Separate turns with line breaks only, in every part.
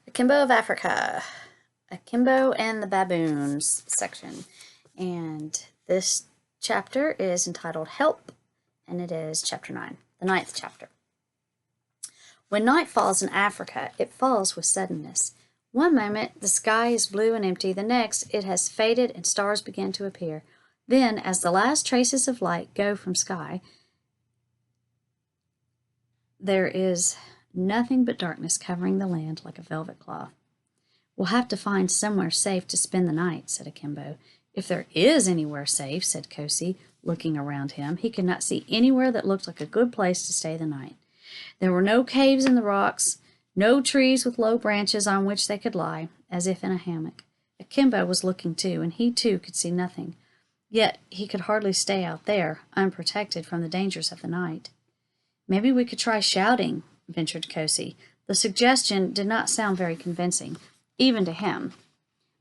Akimbo of Africa. Akimbo and the Baboons section. And this chapter is entitled Help, and it is chapter 9, the 9th chapter. When night falls in Africa, it falls with suddenness. One moment the sky is blue and empty, the next it has faded and stars begin to appear. Then, as the last traces of light go from sky, there is nothing but darkness covering the land like a velvet cloth. We'll have to find somewhere safe to spend the night, said Akimbo. If there is anywhere safe, said Kosi, looking around him. He could not see anywhere that looked like a good place to stay the night. There were no caves in the rocks, no trees with low branches on which they could lie, as if in a hammock. Akimbo was looking too, and he too could see nothing. Yet he could hardly stay out there, unprotected from the dangers of the night. Maybe we could try shouting, ventured Kosi. The suggestion did not sound very convincing, even to him,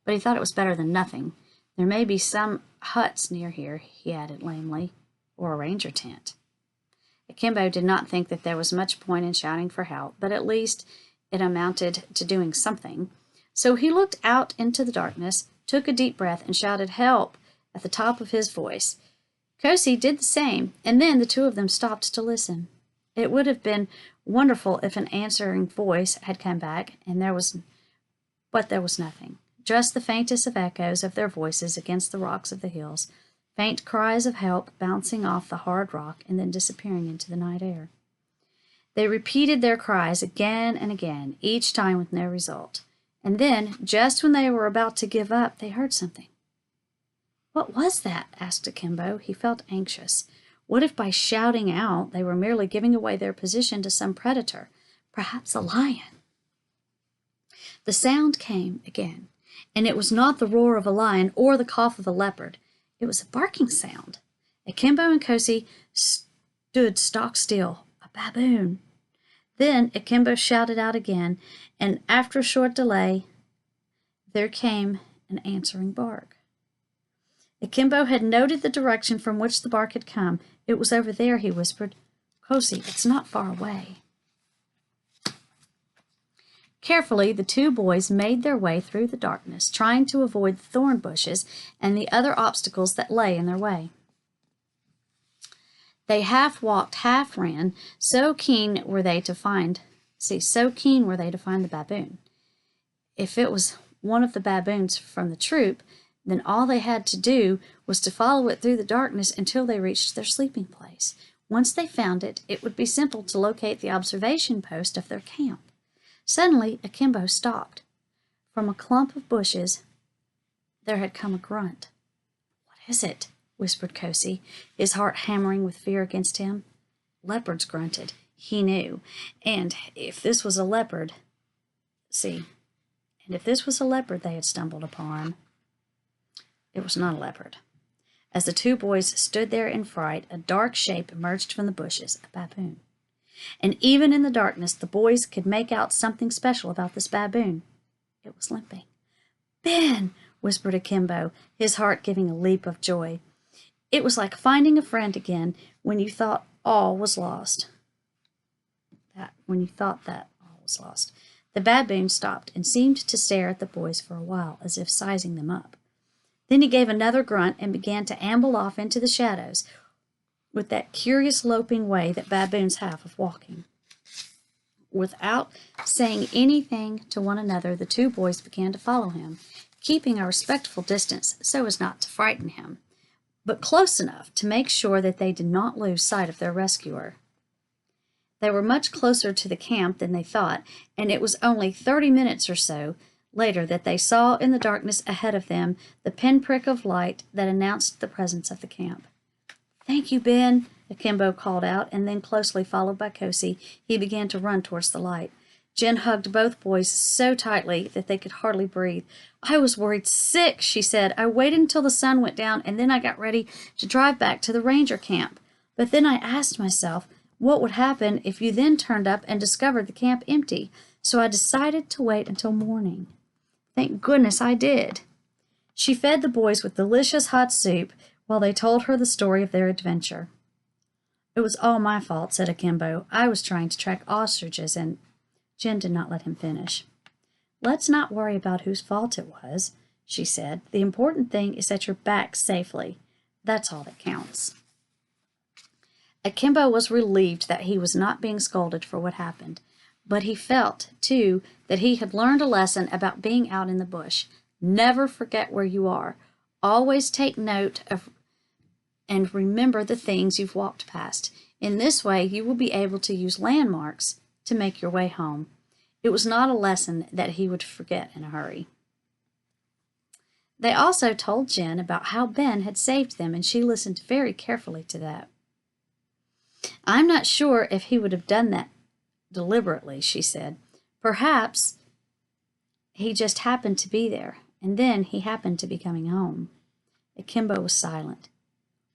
but he thought it was better than nothing. There may be some huts near here, he added lamely, or a ranger tent. Akimbo did not think that there was much point in shouting for help, but at least it amounted to doing something. So he looked out into the darkness, took a deep breath, and shouted help at the top of his voice. Kosi did the same, and then the two of them stopped to listen. It would have been wonderful if an answering voice had come back, but there was nothing. Just the faintest of echoes of their voices against the rocks of the hills, faint cries of help bouncing off the hard rock and then disappearing into the night air. They repeated their cries again and again, each time with no result. And then, just when they were about to give up, they heard something. What was that? Asked Akimbo. He felt anxious. What if by shouting out they were merely giving away their position to some predator, perhaps a lion? The sound came again, and it was not the roar of a lion or the cough of a leopard. It was a barking sound. Akimbo and Kosi stood stock still. A baboon. Then Akimbo shouted out again, and after a short delay, there came an answering bark. Akimbo had noted the direction from which the bark had come. It was over there, he whispered. Kosi, it's not far away. Carefully, the two boys made their way through the darkness, trying to avoid the thorn bushes and the other obstacles that lay in their way. They half walked, half ran, so keen were they to find the baboon. If it was one of the baboons from the troop, then all they had to do was to follow it through the darkness until they reached their sleeping place. Once they found it, it would be simple to locate the observation post of their camp. Suddenly, Akimbo stopped. From a clump of bushes, there had come a grunt. What is it? Whispered Kosi, his heart hammering with fear against him. Leopards grunted. He knew. And if this was a leopard they had stumbled upon, it was not a leopard. As the two boys stood there in fright, a dark shape emerged from the bushes, a baboon. And even in the darkness, the boys could make out something special about this baboon. It was limping. Ben! Whispered Akimbo, his heart giving a leap of joy. It was like finding a friend again when you thought all was lost. The baboon stopped and seemed to stare at the boys for a while, as if sizing them up. Then he gave another grunt and began to amble off into the shadows, with that curious loping way that baboons have of walking. Without saying anything to one another, the two boys began to follow him, keeping a respectful distance so as not to frighten him, but close enough to make sure that they did not lose sight of their rescuer. They were much closer to the camp than they thought, and it was only 30 minutes or so later that they saw in the darkness ahead of them the pinprick of light that announced the presence of the camp. Thank you, Ben, Akimbo called out, and then, closely followed by Kosi, he began to run towards the light. Jen hugged both boys so tightly that they could hardly breathe. I was worried sick, she said. I waited until the sun went down, and then I got ready to drive back to the ranger camp. But then I asked myself, what would happen if you then turned up and discovered the camp empty? So I decided to wait until morning. Thank goodness I did. She fed the boys with delicious hot soup while they told her the story of their adventure. It was all my fault, said Akimbo. I was trying to track ostriches, and Jen did not let him finish. Let's not worry about whose fault it was, she said. The important thing is that you're back safely. That's all that counts. Akimbo was relieved that he was not being scolded for what happened, but he felt, too, that he had learned a lesson about being out in the bush. Never forget where you are. Always take note of and remember the things you've walked past. In this way, you will be able to use landmarks to make your way home. It was not a lesson that he would forget in a hurry. They also told Jen about how Ben had saved them, and she listened very carefully to that. I'm not sure if he would have done that deliberately, she said. Perhaps he just happened to be there, and then he happened to be coming home. Akimbo was silent.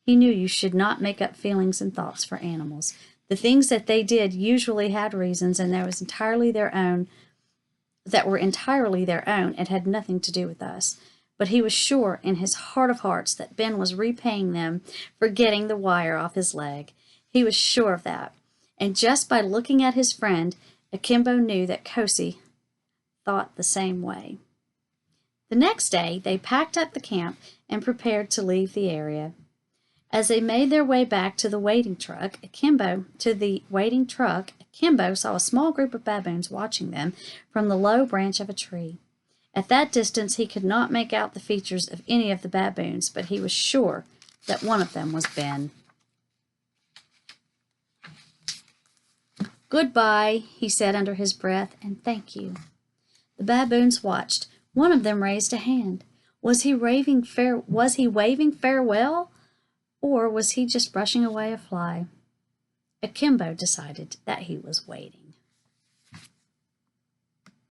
He knew you should not make up feelings and thoughts for animals. The things that they did usually had reasons, and that were entirely their own, and had nothing to do with us. But he was sure in his heart of hearts that Ben was repaying them for getting the wire off his leg. He was sure of that. And just by looking at his friend, Akimbo knew that Kosi thought the same way. The next day, they packed up the camp and prepared to leave the area. As they made their way back to the waiting truck, Akimbo saw a small group of baboons watching them from the low branch of a tree. At that distance, he could not make out the features of any of the baboons, but he was sure that one of them was Ben. Goodbye, he said under his breath, and thank you. The baboons watched. One of them raised a hand. Was he waving farewell? Or was he just brushing away a fly? Akimbo decided that he was waiting.